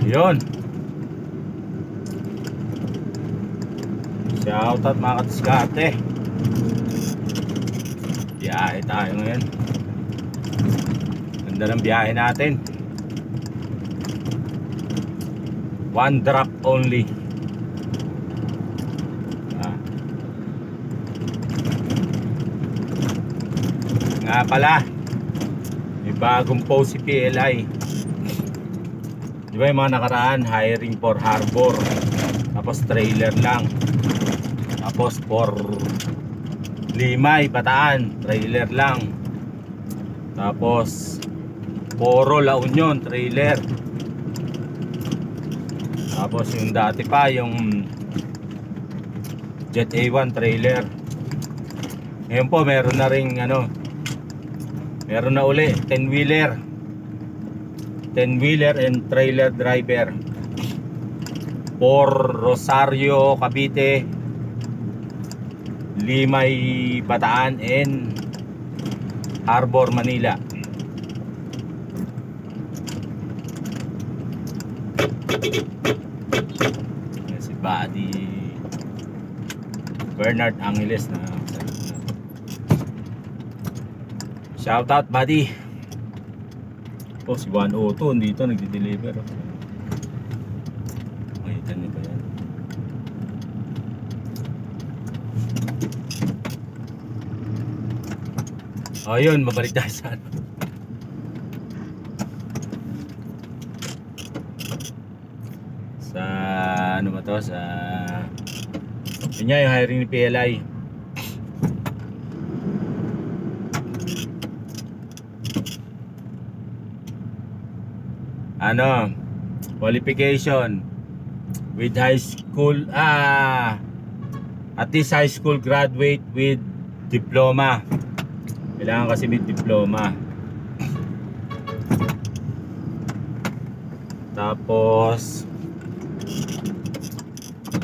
Yun. Shoutout mga kadiskarte. Biyahe tayo ngayon. Ganda ng biyahe natin. One drop only. Nga pala, may bagong post si PLI. Di ba yung mga nakaraan, hiring for harbor, tapos trailer lang, tapos for Limay, Bataan, trailer lang, tapos Poro, La Union, trailer, tapos yung dati pa yung Jet A1 trailer. Ngayon po meron na ring meron na uli 10-wheeler and trailer driver for Rosario, Cavite, Limay, Bataan and Harbor, Manila. Si Buddy Bernard Angeles na shoutout, Buddy. Oh, si 102 dito nagdi-deliver. Makita niyo ba yan? Oh, yun, mabalik tayo sa ano ba to? Yun nga, yung hiring ni PLI. Qualification with high school, at least high school graduate with diploma. Kailangan kasi may diploma. Tapos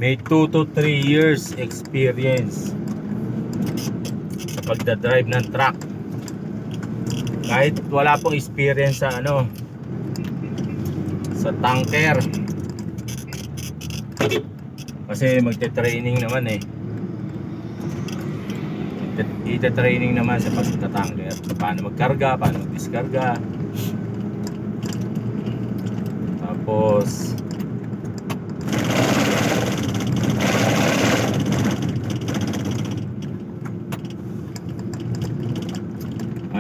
may 2 to 3 years experience sa pagdadrive ng truck. Kahit wala pong experience sa sa tanker, kasi magte-training naman ite-training naman sa pagtatanker, paano magkarga, paano magdiskarga. Tapos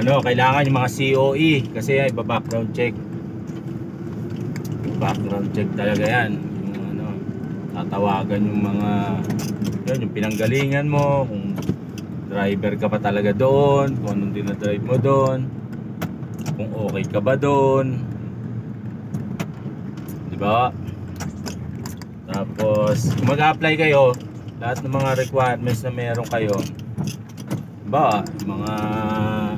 kailangan yung mga COE kasi ay background check. Background check talaga yan. Yung tatawagan yung mga yung pinanggalingan mo, kung driver ka pa talaga doon, kung anong dinadrive mo doon, kung okay ka ba doon, di ba? Tapos kung mag-apply kayo, lahat ng mga requirements na meron kayo, ba mga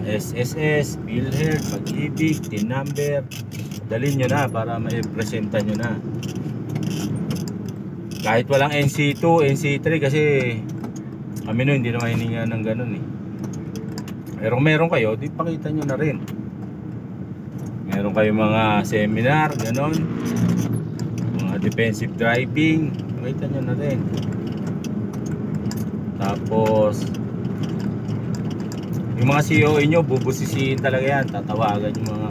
SSS, PhilHealth, Pag-ibig, TIN number, dalhin nyo na para ma-presenta nyo na. Kahit walang NC2, NC3, kasi kami hindi naman hininga ng ganun Pero kung meron kayo, di pakita nyo na rin. Meron kayo mga seminar, ganun, mga defensive driving, pakita nyo na rin. Tapos yung mga COE nyo, bubusisiin talaga yan, tatawagan yung mga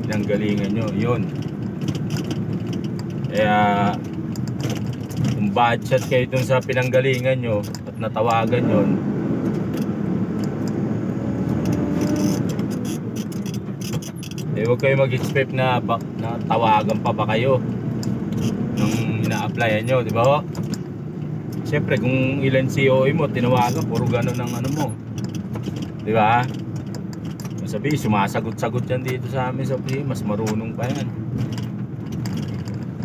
pinanggalingan nyo, yun. Kaya kung budget kayo dun sa pinanggalingan nyo at natawagan yun, huwag kayo mag-expect na tawagan pa ba kayo nung ina-applyan nyo, di ba? Siyempre kung ilan COE mo tinawagan, puro gano'n ang mo, di ba? Sabi, sumasagot-sagot yan dito sa amin, sabi, mas marunong pa yan,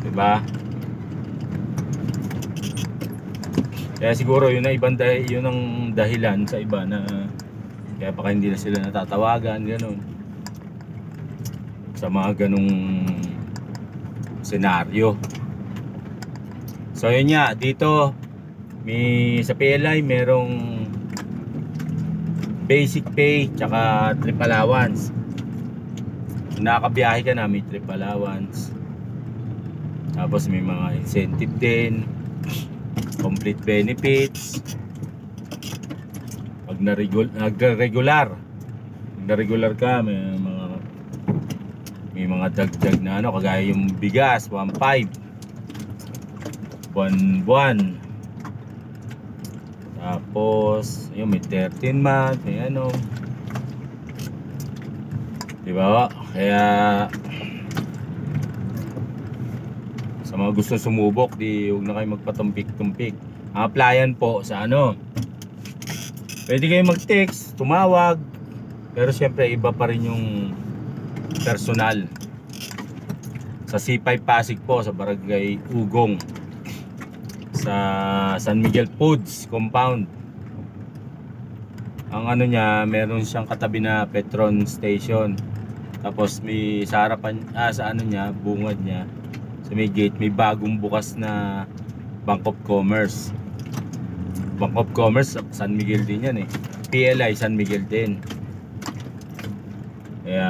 di ba? Kaya siguro yun ang yun ang dahilan sa iba na kaya baka hindi na sila natatawagan, gano'n, sa mga ganong senaryo. So yun nga, dito sa PLI merong basic pay tsaka trip allowance. Kung nakakabiyahe ka na, may trip allowance. Tapos may mga incentive din, complete benefits. Pag nagre-regular ka, may mga dagdag na ano, kagaya yung bigas 1.5 buwan-buwan. Tapos yung may 13 month, may ano, di ba? Kaya sa mga gusto sumubok, di huwag na kayo magpatumpik-tumpik. Ang applyan po sa ano, pwede kayo mag-text, tumawag, pero syempre iba pa rin yung personal. Sa C5 Pasig po, sa Barangay Ugong, sa San Miguel Foods Compound. Ang ano niya, meron siyang katabi na Petron Station. Tapos may sa harapan, sa ano niya, bungad niya, sa may gate, may bagong bukas na Bank of Commerce. Bank of Commerce, San Miguel din yan eh. PLI, San Miguel din. Kaya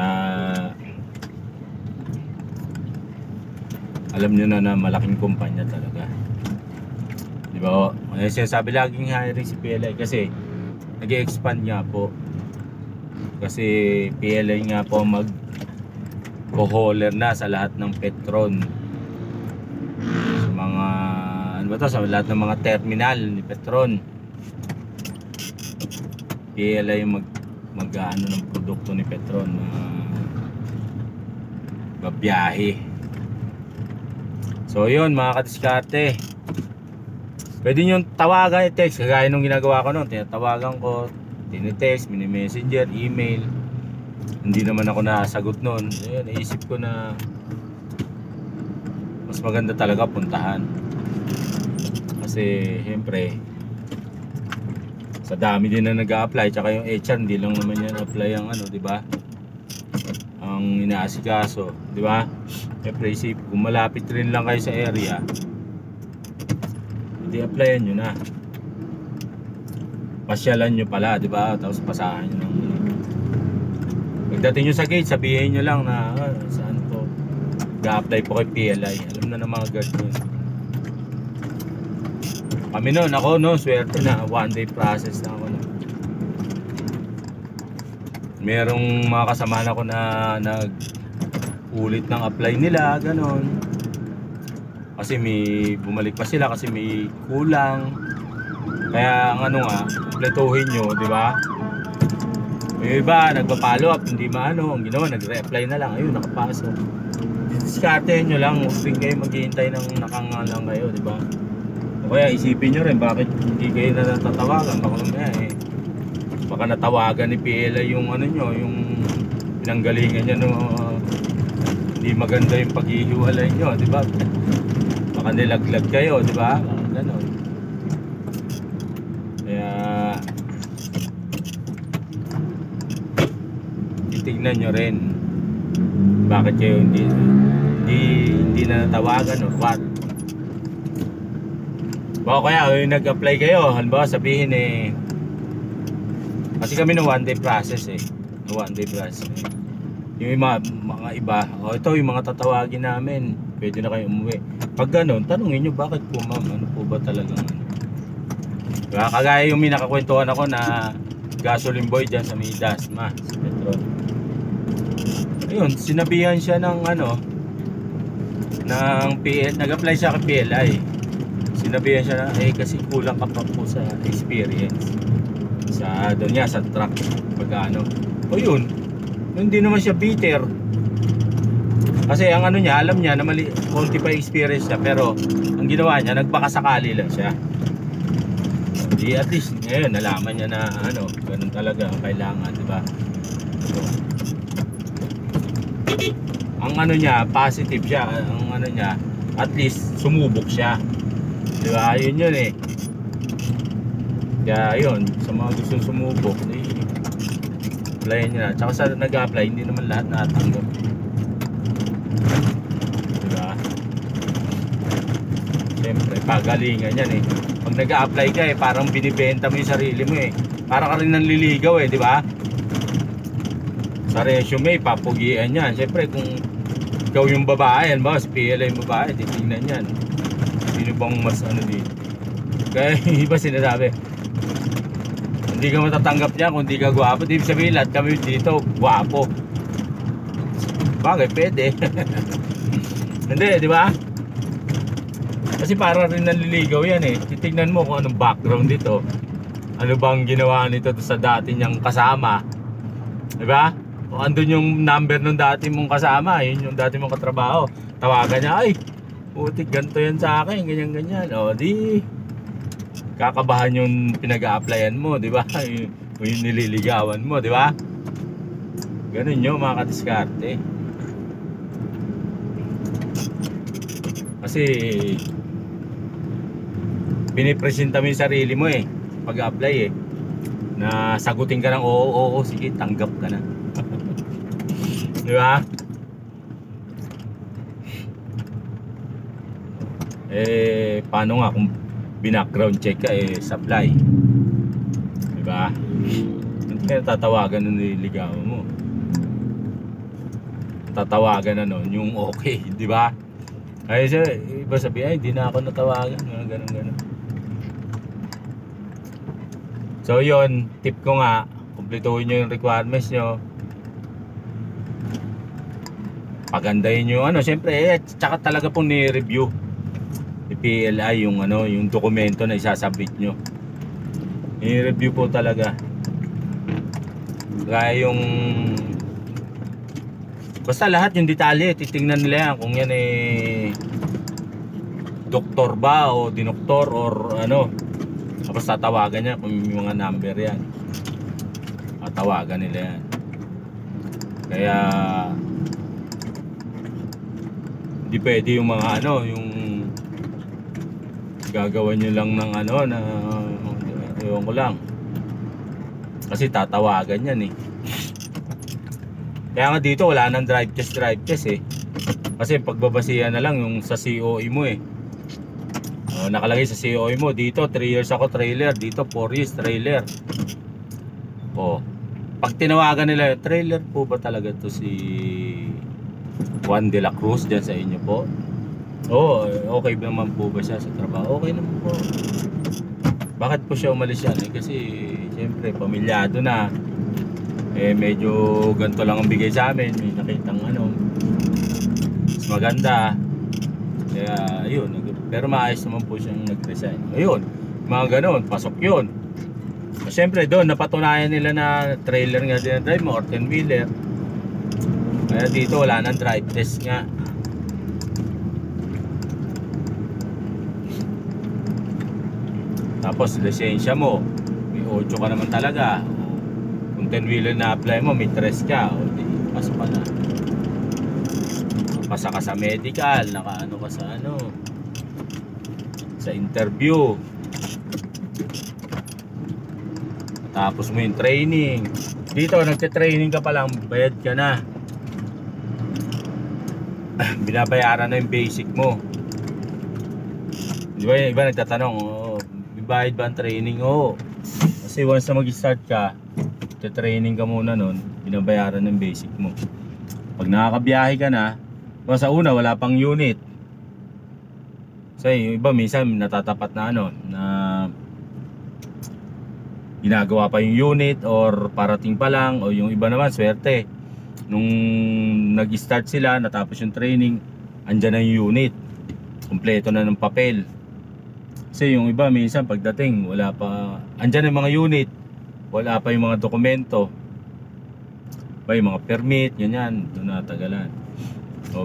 alam nyo na malaking kumpanya talaga. Di ba? Kaya sinasabi laging hiring si PLI kasi nag-expand nga po. Kasi PLI nga po mag-co-hauler na sa lahat ng Petron. Sa mga ano ba to? Sa lahat ng mga terminal ni Petron. PLI yung mag-ano ng produkto ni Petron na babiyahe. So yun mga kadiskarte, pwede nyo tawagan, i-text kagaya nung ginagawa ko noon. Tinatawagan ko, tinitext, mini-messenger, email. Hindi naman ako nasagot noon. Ayun, naisip ko na mas maganda talaga puntahan. Kasi siyempre sa dami din na nag-a-apply, tsaka yung HR hindi lang naman yan apply ang ano, di ba? Ang inaasikaso, di ba? Siyempre isip, kung malapit rin lang kayo sa area, hindi applyan nyo na. Pasyalan nyo pala, di ba? Tapos pasahan nyo ng pagdating nyo sa gate, sabihin nyo lang na saan po ga-apply po kay PLI. Alam na ng mga guard nyo. Kami noon, ako no, swerte na 1 day process na ako no. Merong mga kasama na ko na ulit ng apply nila, ganon. Kasi may bumalik pa sila kasi may kulang. Kaya ang ano nga, kompletuhin nyo, di ba? May iba nagpa-follow up, hindi maano, ang ginawa nag-re-apply na lang, ayun nakapasok. Diskartehin nyo lang, huwag rin kayo maghihintay ng nakangalang kayo, di ba? O kaya isipin nyo rin bakit hindi kayo na natatawagan, baka mamaya baka natawagan ni PLI yung ano nyo, yung pinanggalingan niya no, hindi maganda yung paghihiwalay nyo, di ba? Baka nilaglag kayo, di ba? Ganon. Kaya titignan nyo rin bakit kayo hindi na natawagan or what. Baka kaya yung nag-apply kayo, halimbawa sabihin kasi kami no 1 day process no 1 day process yung mga iba, ito yung mga tatawagin namin, pwede na kayo umuwi. Pag gano'n, tanungin nyo bakit po ma'am, ano po ba talagang ano. Diba? Kagaya yung may nakakwentuhan ako na gasoline boy dyan sa may Dasma, sa Petron. Ayun, sinabihan siya ng ano, ng PL, nag-apply siya kay PLI. Sinabihan siya na, kasi kulang ka pa po sa experience. Sa doon niya, sa truck, pag ano. O yun, hindi naman siya bitter. Kasi ang ano niya, alam niya na konti pa experience niya, pero ang ginawa niya, nagbakasakali lang siya. Di at least ngayon nalaman niya na ano, ganun talaga ang kailangan, di ba? So, ang ano niya, positive siya, ang ano niya, at least sumubok siya. Di ba? Yun Kaya yun, sa mga gusto sumubok, apply nyo na. Tsaka sa nag-apply, hindi naman lahat natanggap. Diba? Siyempre, pagalingan yan Pag nag-apply ka parang binibenta mo yung sarili mo Para ka rin nanliligaw diba? Sa resume, papugian yan. Siyempre, kung ikaw yung babae, ba? Si PLA yung babae, titingnan yan. Sino bang mas ano dito? Kaya iba sinasabi, hindi ka matatanggap niya kung hindi ka gwapo. Di sabihin lahat kami dito gwapo. Bagay, pwede. Hindi, di ba? Kasi para rin nanliligaw yan eh. Titignan mo kung anong background dito. Ano bang ginawa nito sa dati niyang kasama. Di ba? Kung andun yung number ng dati mong kasama, yun yung dati mong katrabaho. Tawagan niya, ay, putik, ganito yan sa akin, ganyan-ganyan. O, di, kakabahan yung pinag-a-applyan mo, di ba? Yung nililigawan mo, di ba? Ganun yun, mga kadiskarte. Kasi pinipresenta mo yung sarili mo eh pag-apply eh, na sagutin ka ng oo, sige, tanggap ka na. Di ba? Eh paano nga kung binackground check ka eh, supply, di ba? Hindi ka tatawagan ng nililigawan mo, tatawagan na nun yung okay, di ba? Ay siya, iba sabi, ay hindi na ako natawagan, ganun. So yun, tip ko nga, kumpletuhin nyo yung requirements nyo, pagandahin nyo ano, syempre tsaka talaga pong ni-review ni PLI yung ano, yung dokumento na isasubmit nyo. Ni-review po talaga. Kaya yung basta lahat yung detalye, titingnan nila yan kung yan eh doktor ba o dinoktor or ano. Tapos tatawagan niya kung may mga number yan. Tatawagan nila yan. Kaya hindi pwede yung mga ano, yung gagawa nyo lang ng ano na ewan ko lang. Kasi tatawagan yan eh. Kaya nga dito wala nang drive test eh. Kasi pagbabasihan na lang yung sa COE mo eh. Nakalagay sa COE mo dito 3 years ako trailer, dito 4 years trailer. Pag tinawagan nila, trailer po ba talaga to si Juan de la Cruz dyan sa inyo po? Okay naman po ba siya sa trabaho? Okay naman po. Bakit po siya umalis yan? Kasi siyempre pamilyado na. Medyo ganito lang ang bigay sa amin, may nakitang ano mas maganda, kaya ayun, pero maayos naman po siyang nag-resign. Ayun, mga ganon, pasok yun. Siyempre doon napatunayan nila na trailer nga din ang drive mo or 10-wheeler. Kaya dito wala nang drive test nga. Tapos lisensya mo may 8 ka naman talaga. 10-wheeler na apply mo, may 3 ka, o di, pasok ka na. Pasa ka sa medical, nakaano ka sa ano, sa interview. Tapos mo yung training. Dito, nagte-training ka pa lang, bayad ka na. Binabayaran na yung basic mo. Di ba yung iba nagtatanong, bayad ba ang training? Kasi once na mag-start ka, training ka muna nun, binabayaran ng basic mo. Pag nakakabiyahe ka na, sa una wala pang unit. So yung iba minsan natatapat na ano, na ginagawa pa yung unit or parating pa lang, o yung iba naman swerte nung nag-start sila, natapos yung training, andyan na yung unit, kumpleto na ng papel. Kasi yung iba minsan pagdating wala pa, andyan yung mga unit, wala pa yung mga dokumento, yung mga permit, ganyan, doon natagalan.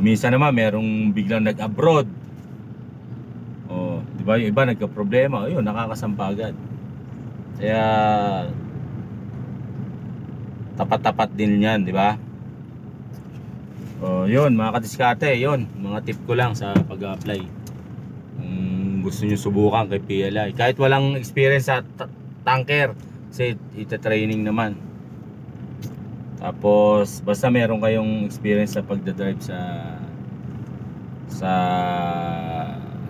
Minsan naman merong biglang nag-abroad, di ba, yung iba nagka-problema, ayun, nakakasampa agad. Kaya tapat-tapat din yan, di ba? Yun mga kadiskarte, yun mga tip ko lang sa pag-apply. Gusto nyo subukan kay PLI, kahit walang experience sa tanker, kasi ita-training naman. Tapos basta meron kayong experience sa pagdadrive sa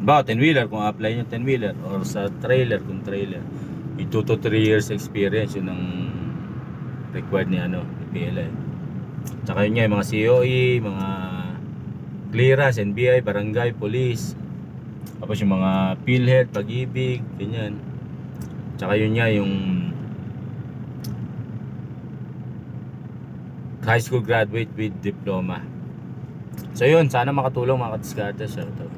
ba 10-wheeler kung apply nyo 10-wheeler, or sa trailer kung trailer, 2 to 3 years experience yun ang required ni ano, ni PLI. Tsaka yun nga, mga COE, mga clearance, NBI, barangay, police. Tapos yung mga PhilHealth, Pag-ibig, ganyan. Tsaka yun nga, yung high school graduate with diploma. So yun, sana makatulong mga kadiskarte. Shoutout.